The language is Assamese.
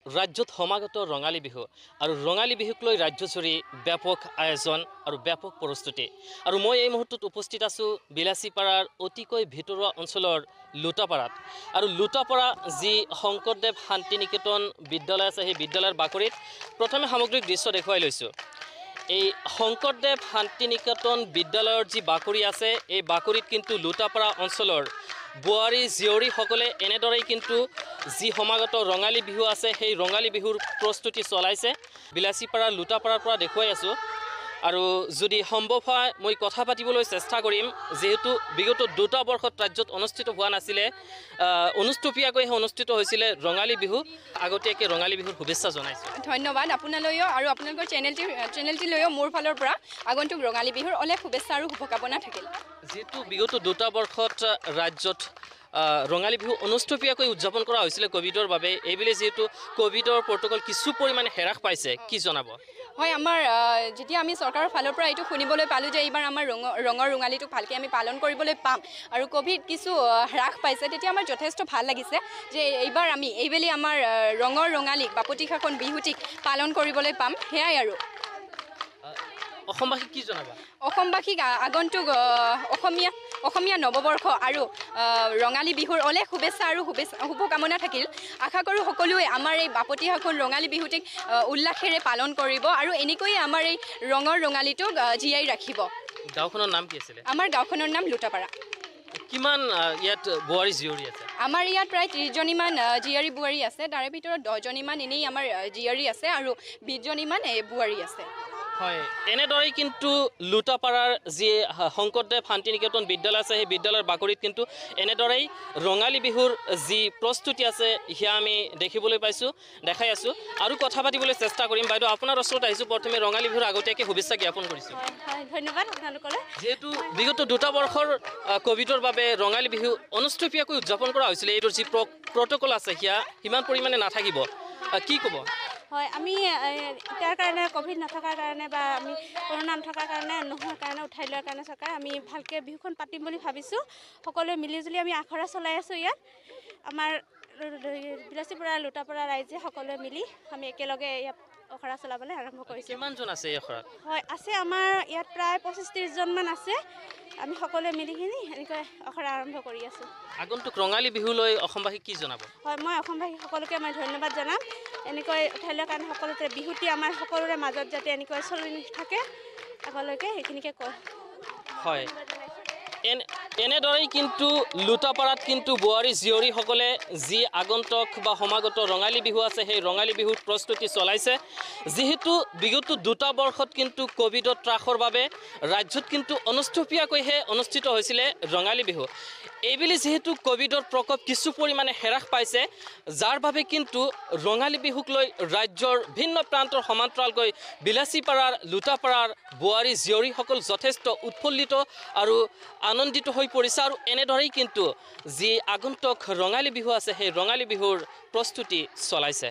ৰাজ্যত সমাগত ৰঙালী বিহু আৰু ৰঙালী বিহুক লৈ ৰাজ্যজুৰি ব্যাপক আয়োজন আৰু ব্যাপক প্ৰস্তুতি আৰু মই এই মুহূৰ্তত উপস্থিত আছোঁ বিলাসীপাৰাৰ অতিকৈ ভিতৰুৱা অঞ্চলৰ লুটাপাৰাত আৰু লুটাপাৰা যি শংকৰদেৱ শান্তি নিকেতন বিদ্যালয় আছে সেই বিদ্যালয়ৰ বাকৰিত প্ৰথমে সামগ্ৰিক দৃশ্য দেখুৱাই লৈছোঁ। এই শংকৰদেৱ শান্তি নিকেতন বিদ্যালয়ৰ যি বাকৰি আছে এই বাকৰিত কিন্তু লুটাপাৰা অঞ্চলৰ বোৱাৰী জীয়ৰীসকলে এনেদৰেই কিন্তু যি সমাগত ৰঙালী বিহু আছে সেই ৰঙালী বিহুৰ প্ৰস্তুতি চলাইছে। বিলাসীপাৰাৰ লুটাপাৰাৰ পৰা দেখুৱাই আছোঁ আৰু যদি সম্ভৱ হয় মই কথা পাতিবলৈ চেষ্টা কৰিম, যেহেতু বিগত 2টা বৰ্ষত ৰাজ্যত অনুষ্ঠিত হোৱা নাছিলে, অনুষ্টুপীয়াকৈ অনুষ্ঠিত হৈছিলে ৰঙালী বিহু। আগতীয়াকৈ ৰঙালী বিহুৰ শুভেচ্ছা জনাইছোঁ। ধন্যবাদ আপোনালৈও আৰু আপোনালোকৰ চেনেলটিলৈও মোৰ ফালৰ পৰা আগন্তুক ৰঙালী বিহুৰ অলেখ শুভেচ্ছা আৰু শুভকামনা থাকিল। যেহেতু বিগত 2টা বৰ্ষত ৰাজ্যত ৰঙালী বিহু অনুষ্টুপীয়াকৈ উদযাপন কৰা হৈছিলে কোভিডৰ বাবে, এইবেলি যিহেতু কোভিডৰ প্ৰট'কল কিছু পৰিমাণে হ্ৰাস পাইছে, কি জনাব? হয়, আমাৰ যেতিয়া আমি চৰকাৰৰ ফালৰ পৰা এইটো শুনিবলৈ পালোঁ যে এইবাৰ আমাৰ ৰঙৰ ৰঙালীটো ভালকৈ আমি পালন কৰিবলৈ পাম আৰু কোভিড কিছু হ্ৰাস পাইছে, তেতিয়া আমাৰ যথেষ্ট ভাল লাগিছে যে এইবাৰ আমি এইবেলি আমাৰ ৰঙৰ ৰঙালীক বাপতিসাহোন বিহুটিক পালন কৰিবলৈ পাম। সেয়াই আৰু অসমবাসীক কি জনাবা? অসমবাসীক আগন্তুক অসমীয়া নৱবৰ্ষ আৰু ৰঙালী বিহুৰ অলেখ শুভেচ্ছা আৰু শুভকামনা থাকিল। আশা কৰোঁ সকলোৱে আমাৰ এই বাপতিসাহোন ৰঙালী বিহুটিক উল্লাসেৰে পালন কৰিব আৰু এনেকৈয়ে আমাৰ এই ৰঙৰ ৰঙালীটোক জীয়াই ৰাখিব। গাঁওখনৰ নাম কি আছিলে? আমাৰ গাঁওখনৰ নাম লুটাপাৰা। কিমান ইয়াত বোৱাৰী জীয়ৰী আছে? আমাৰ ইয়াত প্ৰায় 30জনীমান জীয়ৰী বোৱাৰী আছে, তাৰে ভিতৰত 10জনীমান এনেই আমাৰ জীয়ৰী আছে আৰু 20জনীমান বোৱাৰী আছে। হয়, এনেদৰেই কিন্তু লুটাপাৰাৰ যি শংকৰদেৱ শান্তি নিকেতন বিদ্যালয় আছে সেই বিদ্যালয়ৰ বাকৰিত কিন্তু এনেদৰেই ৰঙালী বিহুৰ যি প্ৰস্তুতি আছে সেয়া আমি দেখিবলৈ পাইছোঁ, দেখাই আছোঁ আৰু কথা পাতিবলৈ চেষ্টা কৰিম। বাইদেউ, আপোনাৰ ওচৰত আহিছোঁ, প্ৰথমে ৰঙালী বিহুৰ আগতীয়াকৈ শুভেচ্ছা জ্ঞাপন কৰিছোঁ। ধন্যবাদ আপোনালোকলৈ। যিহেতু বিগত 2টা বৰ্ষৰ কোভিডৰ বাবে ৰঙালী বিহু অনুষ্টুপীয়াকৈ উদযাপন কৰা হৈছিলে, এইটোৰ যি প্ৰট'কল আছে সেয়া সিমান পৰিমাণে নাথাকিব, কি ক'ব? হয়, আমি তাৰ কাৰণে কোভিড নথকাৰ কাৰণে বা আমি কৰোণা নথকাৰ কাৰণে নোহোৱাৰ কাৰণে উঠাই লোৱাৰ কাৰণে চৰকাৰে আমি ভালকৈ বিহুখন পাতিম বুলি ভাবিছোঁ। সকলোৱে মিলিজুলি আমি আখৰা চলাই আছোঁ। ইয়াত আমাৰ বিলাসীপাৰা লুটাপাৰা ৰাইজে সকলোৱে মিলি আমি একেলগে ইয়াত আখৰা চলাবলৈ আৰম্ভ কৰিছোঁ। কিমানজন আছে এই আখৰাত? হয়, আছে আমাৰ ইয়াত প্ৰায় 25-30জনমান আছে। আমি সকলোৱে মিলিখিনি এনেকৈ আখৰা আৰম্ভ কৰি আছোঁ। আগন্তুক ৰঙালী বিহুলৈ অসমবাসীক কি জনাব? হয়, মই অসমবাসী সকলোকে মই ধন্যবাদ জনাম। এনেকৈ উঠাই লোৱাৰ কাৰণে সকলোতে বিহুটি আমাৰ সকলোৰে মাজত যাতে এনেকৈ চলি থাকে আগলৈকে সেইখিনিকে কয়। হয়, এনেদৰেই কিন্তু লুটাপাৰাত কিন্তু বোৱাৰী জীয়ৰীসকলে যি আগন্তুক বা সমাগত ৰঙালী বিহু আছে সেই ৰঙালী বিহুৰ প্ৰস্তুতি চলাইছে। যিহেতু বিগত 2টা বৰ্ষত কিন্তু কোভিডৰ ত্ৰাসৰ বাবে ৰাজ্যত কিন্তু অনুষ্টুপীয়াকৈহে অনুষ্ঠিত হৈছিলে ৰঙালী বিহু। এইবেলি যিহেতু কোভিডৰ প্ৰকোপ কিছু পৰিমাণে হ্ৰাস পাইছে, যাৰ বাবে কিন্তু ৰঙালী বিহুক লৈ ৰাজ্যৰ ভিন্ন প্ৰান্তৰ সমান্তৰালকৈ বিলাসীপাৰাৰ লুটাপাৰাৰ বোৱাৰী জীয়ৰীসকল যথেষ্ট উৎফুল্লিত আৰু আনন্দিত হৈ পৰিছে আৰু এনেদৰেই কিন্তু যি আগন্তুক ৰঙালী বিহু আছে সেই ৰঙালী বিহুৰ প্ৰস্তুতি চলাইছে।